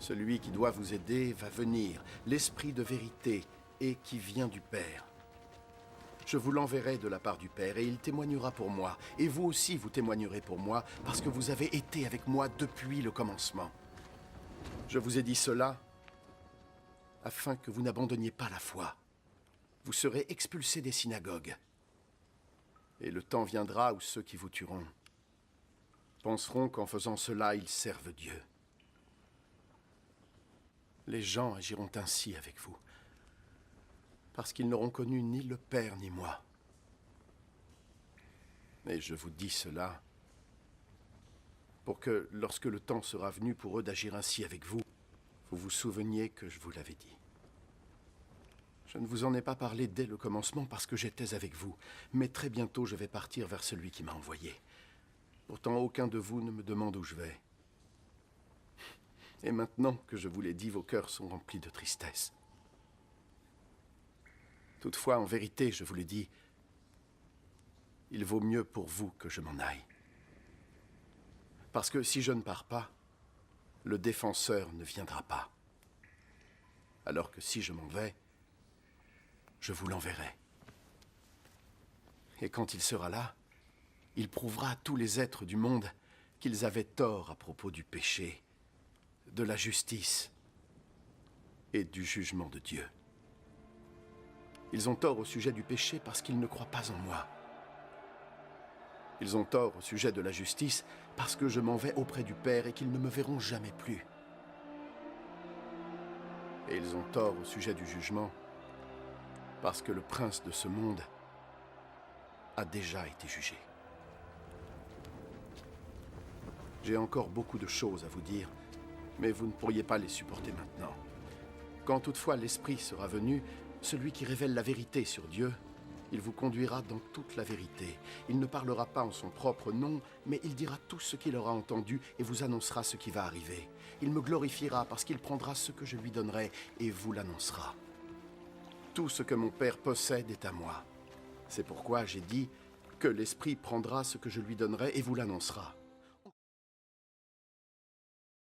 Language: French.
Celui qui doit vous aider va venir, l'Esprit de vérité, et qui vient du Père. Je vous l'enverrai de la part du Père, et il témoignera pour moi. Et vous aussi, vous témoignerez pour moi, parce que vous avez été avec moi depuis le commencement. Je vous ai dit cela afin que vous n'abandonniez pas la foi. Vous serez expulsés des synagogues. Et le temps viendra où ceux qui vous tueront penseront qu'en faisant cela, ils servent Dieu. Les gens agiront ainsi avec vous, parce qu'ils n'auront connu ni le Père ni moi. Et je vous dis cela pour que, lorsque le temps sera venu pour eux d'agir ainsi avec vous, vous vous souveniez que je vous l'avais dit. Je ne vous en ai pas parlé dès le commencement parce que j'étais avec vous, mais très bientôt je vais partir vers celui qui m'a envoyé. Pourtant, aucun de vous ne me demande où je vais. Et maintenant que je vous l'ai dit, vos cœurs sont remplis de tristesse. Toutefois, en vérité, je vous l'ai dit, il vaut mieux pour vous que je m'en aille. Parce que si je ne pars pas, le défenseur ne viendra pas. Alors que si je m'en vais, je vous l'enverrai. Et quand il sera là, il prouvera à tous les êtres du monde qu'ils avaient tort à propos du péché, de la justice et du jugement de Dieu. Ils ont tort au sujet du péché parce qu'ils ne croient pas en moi. Ils ont tort au sujet de la justice parce que je m'en vais auprès du Père et qu'ils ne me verront jamais plus. Et ils ont tort au sujet du jugement parce que le prince de ce monde a déjà été jugé. J'ai encore beaucoup de choses à vous dire, mais vous ne pourriez pas les supporter maintenant. Quand toutefois l'Esprit sera venu, celui qui révèle la vérité sur Dieu, il vous conduira dans toute la vérité. Il ne parlera pas en son propre nom, mais il dira tout ce qu'il aura entendu et vous annoncera ce qui va arriver. Il me glorifiera parce qu'il prendra ce que je lui donnerai et vous l'annoncera. Tout ce que mon Père possède est à moi. C'est pourquoi j'ai dit que l'Esprit prendra ce que je lui donnerai et vous l'annoncera.